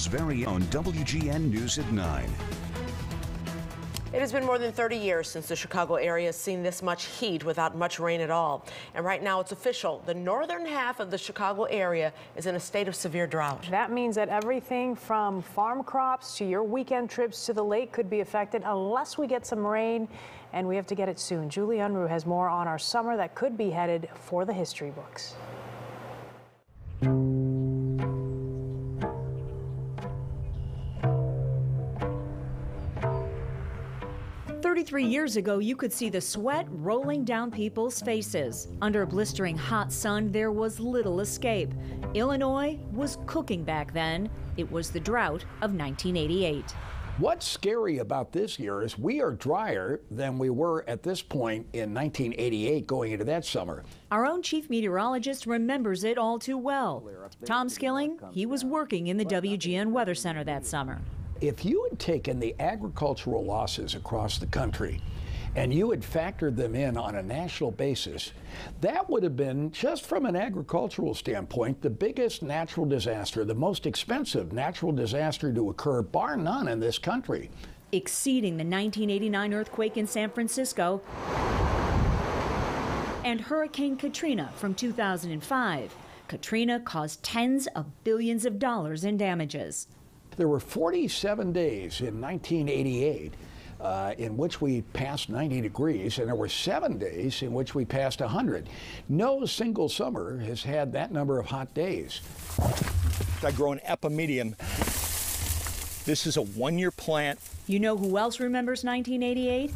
very own WGN News at 9. It has been more than 30 years since the Chicago area has seen this much heat without much rain at all. And right now it's official. The northern half of the Chicago area is in a state of severe drought. That means that everything from farm crops to your weekend trips to the lake could be affected unless we get some rain, and we have to get it soon. Julie Unruh has more on our summer that could be headed for the history books. 33 years ago, you could see the sweat rolling down people's faces. Under a blistering hot sun, there was little escape. Illinois was cooking back then. It was the drought of 1988. What's scary about this year is we are drier than we were at this point in 1988 going into that summer. Our own chief meteorologist remembers it all too well. Tom Skilling, he was working in the WGN Weather Center that summer. If you had taken the agricultural losses across the country and you had factored them in on a national basis, that would have been, just from an agricultural standpoint, the biggest natural disaster, the most expensive natural disaster to occur, bar none, in this country. Exceeding the 1989 earthquake in San Francisco and Hurricane Katrina from 2005. Katrina caused tens of billions of dollars in damages. There were 47 days in 1988 in which we passed 90 degrees, and there were 7 days in which we passed 100. No single summer has had that number of hot days. I grow an epimedium. This is a one-year plant. You know who else remembers 1988?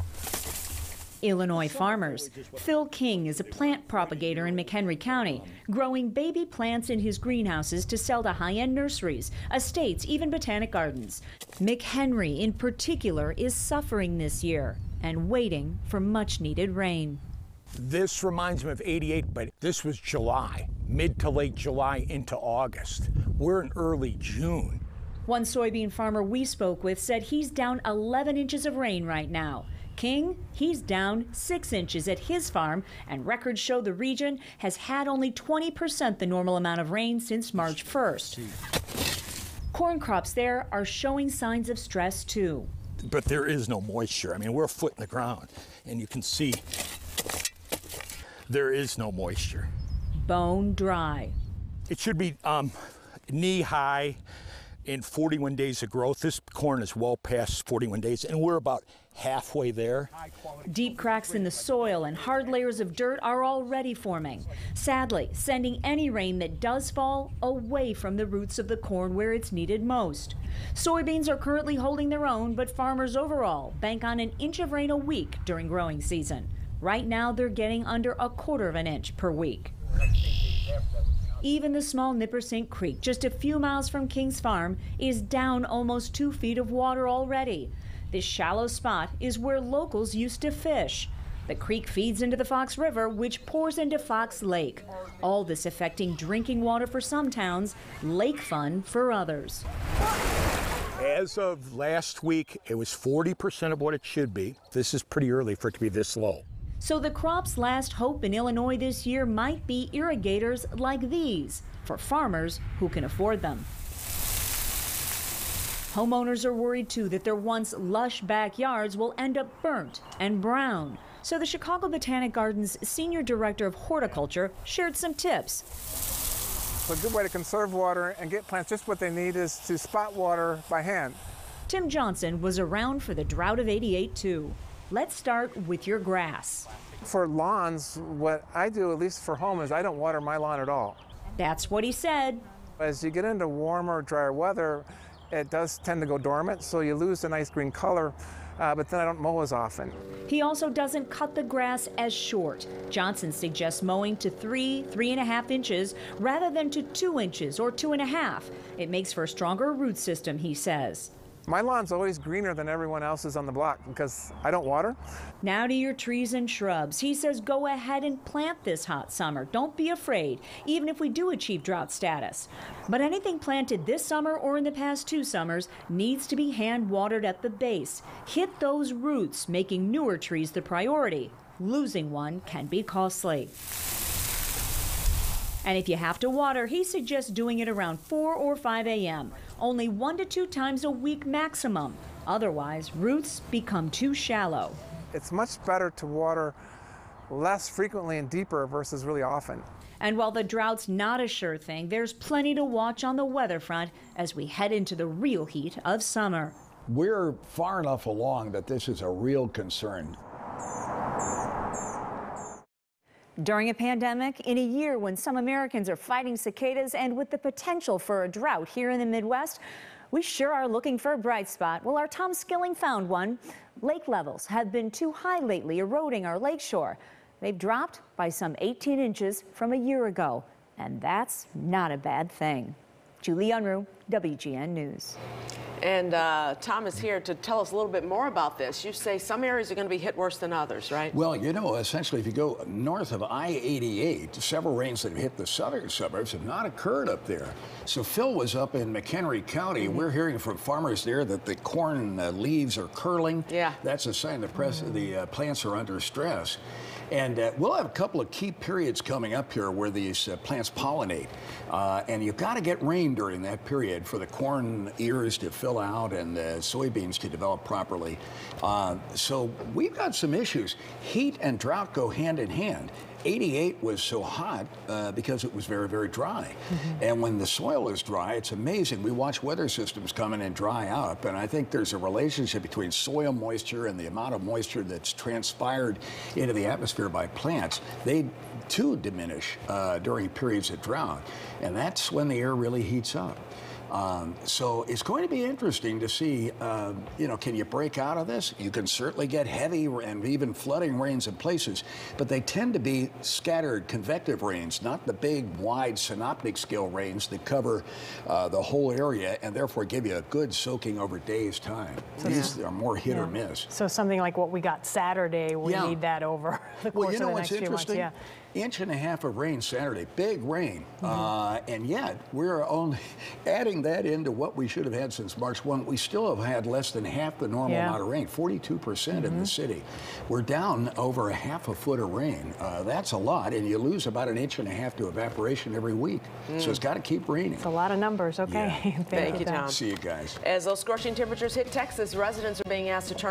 Illinois farmers. Phil King is a plant propagator in McHenry County, growing baby plants in his greenhouses to sell to high-end nurseries, estates, even botanic gardens. McHenry, in particular, is suffering this year and waiting for much-needed rain. This reminds me of '88, but this was July, mid to late July into August. We're in early June. One soybean farmer we spoke with said he's down 11 inches of rain right now. King, he's down 6 inches at his farm, and records show the region has had only 20% the normal amount of rain since March 1st. Corn crops there are showing signs of stress too. But there is no moisture. I mean, we're a foot in the ground, and you can see there is no moisture. Bone dry. It should be knee high in 41 days of growth. This corn is well past 41 days, and we're about halfway there. Deep cracks in the soil and hard layers of dirt are already forming. Sadly, sending any rain that does fall away from the roots of the corn where it's needed most. Soybeans are currently holding their own, but farmers overall bank on an inch of rain a week during growing season. Right now, they're getting under a quarter of an inch per week. Even the small Nippersink Creek, just a few miles from King's farm, is down almost 2 feet of water already. This shallow spot is where locals used to fish. The creek feeds into the Fox River, which pours into Fox Lake. All this affecting drinking water for some towns, lake fun for others. As of last week, it was 40% of what it should be. This is pretty early for it to be this low. So the crop's last hope in Illinois this year might be irrigators like these for farmers who can afford them. Homeowners are worried too that their once lush backyards will end up burnt and brown. So the Chicago Botanic Gardens Senior Director of Horticulture shared some tips. So a good way to conserve water and get plants just what they need is to spot water by hand. Tim Johnson was around for the drought of '88 too. Let's start with your grass. For lawns, what I do, at least for home, is I don't water my lawn at all. That's what he said. As you get into warmer, drier weather, it does tend to go dormant, so you lose the nice green color, but then I don't mow as often. He also doesn't cut the grass as short. Johnson suggests mowing to 3.5 inches rather than to 2 inches or 2.5. It makes for a stronger root system, he says. My lawn's always greener than everyone else's on the block because I don't water. Now to your trees and shrubs. He says go ahead and plant this hot summer. Don't be afraid, even if we do achieve drought status. But anything planted this summer or in the past 2 summers needs to be hand watered at the base. Hit those roots, making newer trees the priority. Losing one can be costly. And if you have to water, he suggests doing it around 4 or 5 a.m., only 1 to 2 times a week maximum. Otherwise, roots become too shallow. It's much better to water less frequently and deeper versus really often. And while the drought's not a sure thing, there's plenty to watch on the weather front as we head into the real heat of summer. We're far enough along that this is a real concern. During a pandemic, in a year when some Americans are fighting cicadas and with the potential for a drought here in the Midwest, we sure are looking for a bright spot. Well, our Tom Skilling found one. Lake levels have been too high lately, eroding our lakeshore. They've dropped by some 18 inches from a year ago, and that's not a bad thing. Julie Unruh, WGN News. And Tom is here to tell us a little bit more about this. You say some areas are going to be hit worse than others, right? Well, you know, essentially, if you go north of I-88, several rains that have hit the southern suburbs have not occurred up there. So Phil was up in McHenry County. We're hearing from farmers there that the corn leaves are curling. Yeah. That's a sign the plants are under stress. And we'll have a couple of key periods coming up here where these plants pollinate. And you've got to get rain during that period for the corn ears to fill out and soybeans to develop properly. So we've got some issues. Heat and drought go hand in hand. 88 was so hot because it was very, very dry. And when the soil is dry, it's amazing. We watch weather systems come in and dry up, and I think there's a relationship between soil moisture and the amount of moisture that's transpired into the atmosphere by plants. They too diminish during periods of drought, and that's when the air really heats up. So it's going to be interesting to see, you know, can you break out of this? You can certainly get heavy and even flooding rains in places, but they tend to be scattered convective rains, not the big, wide synoptic scale rains that cover the whole area and therefore give you a good soaking over days' time. These are more hit or miss. So something like what we got Saturday, we need that over the course of the next few months. Yeah. Inch and a half of rain Saturday, big rain, and yet we're only adding that into what we should have had since March 1. We still have had less than half the normal amount of rain, 42% in the city. We're down over a half a foot of rain. That's a lot, and you lose about an inch and a half to evaporation every week. So it's got to keep raining. It's a lot of numbers. Okay. Thank you, Tom. See you guys. As those scorching temperatures hit Texas, residents are being asked to turn